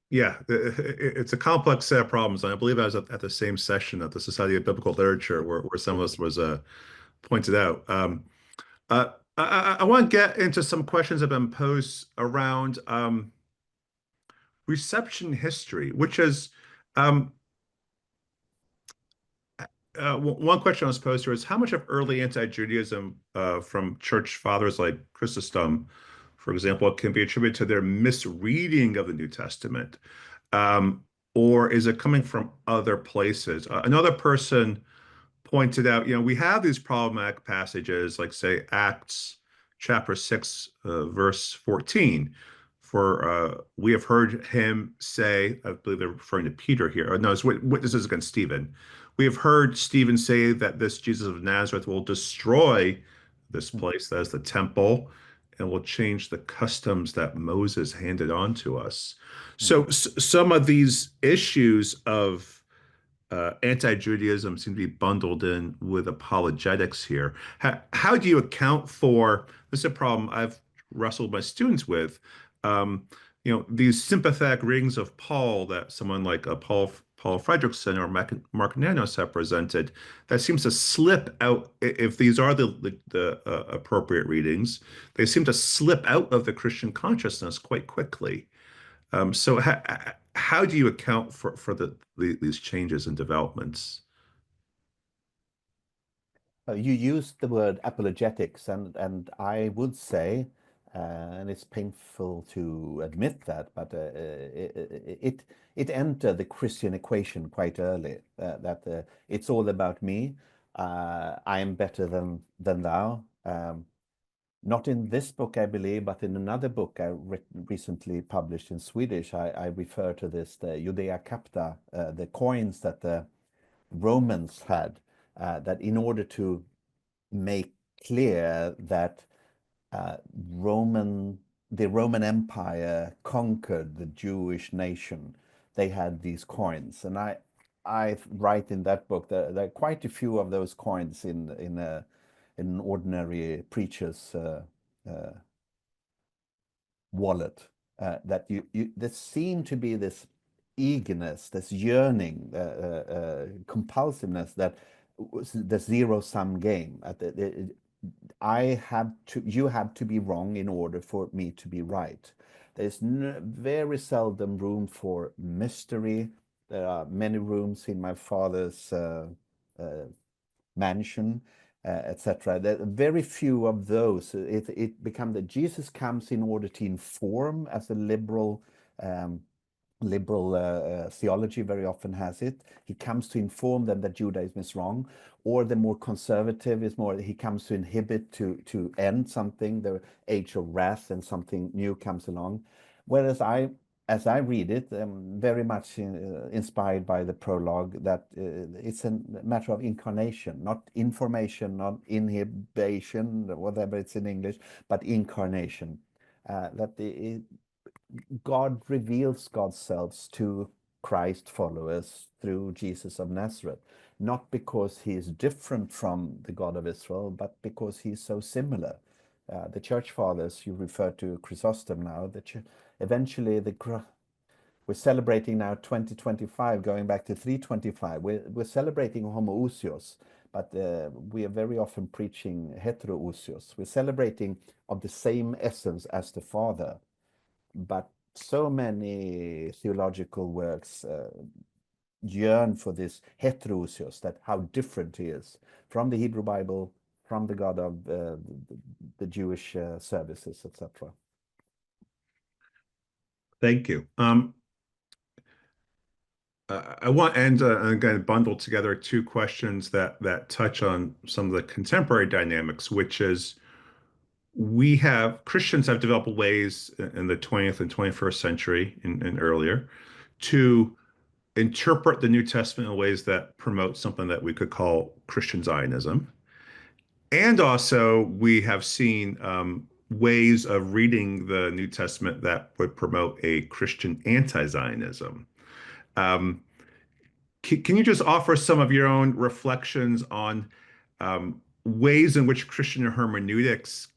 Yeah, it's a complex set of problems. And I believe I was at the same session at the Society of Biblical Literature where some of this was pointed out. I want to get into some questions that have been posed around reception history, which is um, one question I was posed to is how much of early anti-Judaism from church fathers like Chrysostom, for example, can be attributed to their misreading of the New Testament, um, or is it coming from other places? Another person pointed out, we have these problematic passages, like say Acts chapter 6, verse 14. For we have heard him say, I believe they're referring to Peter here. No, it's witnesses against Stephen. We have heard Stephen say that this Jesus of Nazareth will destroy this place, that is the temple, and will change the customs that Moses handed on to us. So some of these issues of anti-Judaism seem to be bundled in with apologetics here. How do you account for this? Is a problem I've wrestled my students with. These sympathetic readings of Paul that someone like Paul Fredrickson or Mark Nanos have presented that seems to slip out. If these are the appropriate readings, they seem to slip out of the Christian consciousness quite quickly. So how do you account for these changes and developments? You used the word apologetics, and I would say, and it's painful to admit that, but it entered the Christian equation quite early. That it's all about me. I am better than thou. Not in this book, I believe, but in another book I recently published in Swedish, I refer to this, the Judea Capta, the coins that the Romans had, that in order to make clear that the Roman Empire conquered the Jewish nation, they had these coins. And I write in that book that there are quite a few of those coins in an ordinary preacher's wallet, that there seemed to be this eagerness, this yearning, compulsiveness, that was the zero-sum game. You have to be wrong in order for me to be right. There's very seldom room for mystery. There are many rooms in my father's mansion, etc. There are very few of those. It become that Jesus comes in order to inform, as a liberal theology very often has it. He comes to inform them that Judaism is wrong, or the more conservative is more, he comes to inhibit, to end something, the age of wrath, and something new comes along. Whereas as I read it, very much inspired by the prologue, that it's a matter of incarnation, not information, not inhibition, whatever it's in English, but incarnation. God reveals God's self to Christ followers through Jesus of Nazareth, not because he is different from the God of Israel, but because he is so similar. The church fathers, you refer to Chrysostom now, eventually we're celebrating now 2025, going back to 325. We're celebrating homoousios, but we are very often preaching heterousios. We're celebrating of the same essence as the Father. But so many theological works yearn for this heterousios, that how different he is from the Hebrew Bible, from the God of the Jewish services, etc. Thank you. I want and again bundle together two questions that touch on some of the contemporary dynamics, which is Christians have developed ways in the 20th and 21st century and earlier to interpret the New Testament in ways that promote something that we could call Christian Zionism. And also, we have seen ways of reading the New Testament that would promote a Christian anti-Zionism. Um, can you just offer some of your own reflections on ways in which Christian hermeneutics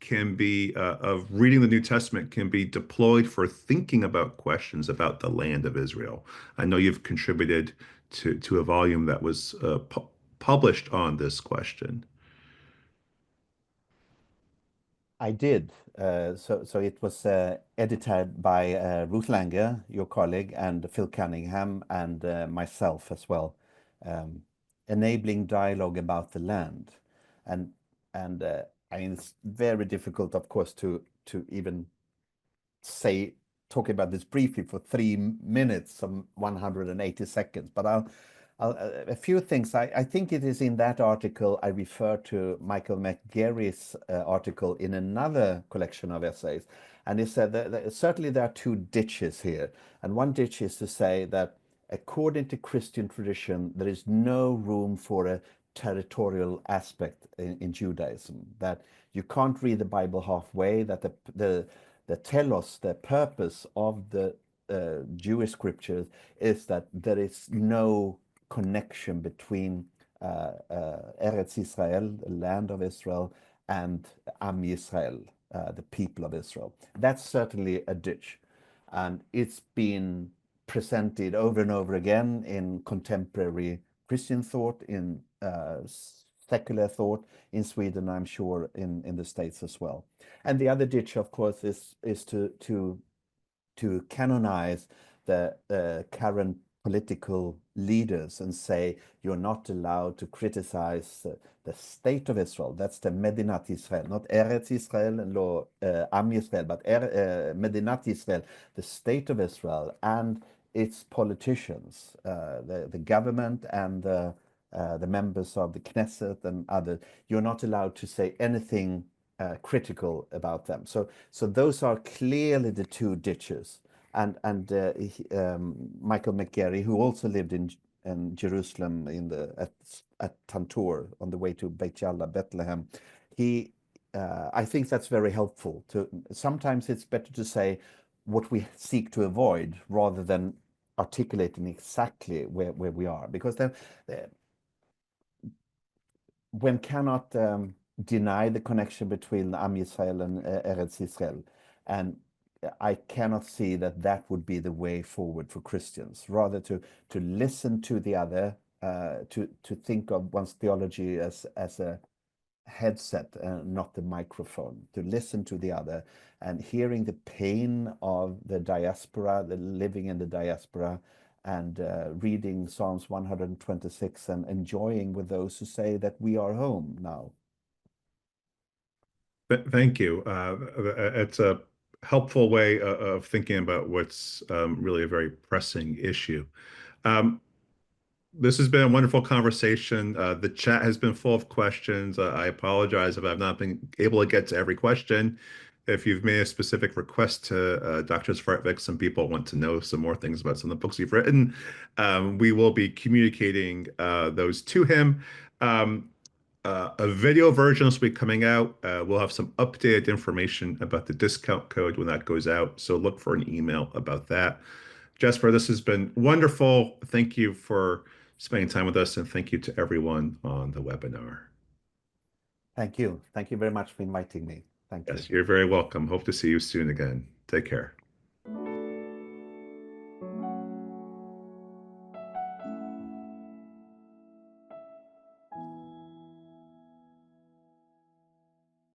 of reading the New Testament can be deployed for thinking about questions about the land of Israel? I know you've contributed to a volume that was published on this question. I did. So it was edited by Ruth Langer, your colleague, and Phil Cunningham, and myself as well, um, enabling dialogue about the land, and and I mean it's very difficult, of course, to even say talk about this briefly for 3 minutes, some 180 seconds, but a few things. I think it is in that article I refer to Michael McGarry's article in another collection of essays. And he said that certainly there are two ditches here. And one ditch is to say that according to Christian tradition, there is no room for a territorial aspect in Judaism, that you can't read the Bible halfway, that the telos, the purpose of the Jewish scriptures is that there is no connection between Eretz Israel, the land of Israel, and Am Yisrael, the people of Israel. That's certainly a ditch. And it's been presented over and over again in contemporary Christian thought, in secular thought, in Sweden, I'm sure, in the States as well. And the other ditch, of course, is to canonize the current political leaders and say you're not allowed to criticize the state of Israel. That's the Medinat Israel, not Eretz Israel and Lo Am Yisrael, but Medinat Israel, the state of Israel and its politicians, the government and the members of the Knesset and others. You're not allowed to say anything critical about them. So those are clearly the two ditches. And Michael McGarry, who also lived in Jerusalem at Tantor on the way to Beit Yalla, Bethlehem, I think that's very helpful. Sometimes it's better to say what we seek to avoid rather than articulating exactly where we are, because then one cannot deny the connection between Am Yisrael and Eretz Israel, and I cannot see that would be the way forward for Christians. Rather to listen to the other, to think of one's theology as a headset, not the microphone. To listen to the other and hearing the pain of the diaspora, the living in the diaspora, and reading Psalms 126 and enjoying with those who say that we are home now. Thank you. It's a helpful way of thinking about what's really a very pressing issue. Um, this has been a wonderful conversation. The chat has been full of questions. I apologize if I've not been able to get to every question. If you've made a specific request to Dr. Svartvik, some people want to know some more things about some of the books you've written. We will be communicating those to him. A video version will be coming out. We'll have some updated information about the discount code when that goes out. So look for an email about that. Jesper, this has been wonderful. Thank you for spending time with us, and thank you to everyone on the webinar. Thank you. Thank you very much for inviting me. Thank you. Yes, you're very welcome. Hope to see you soon again. Take care.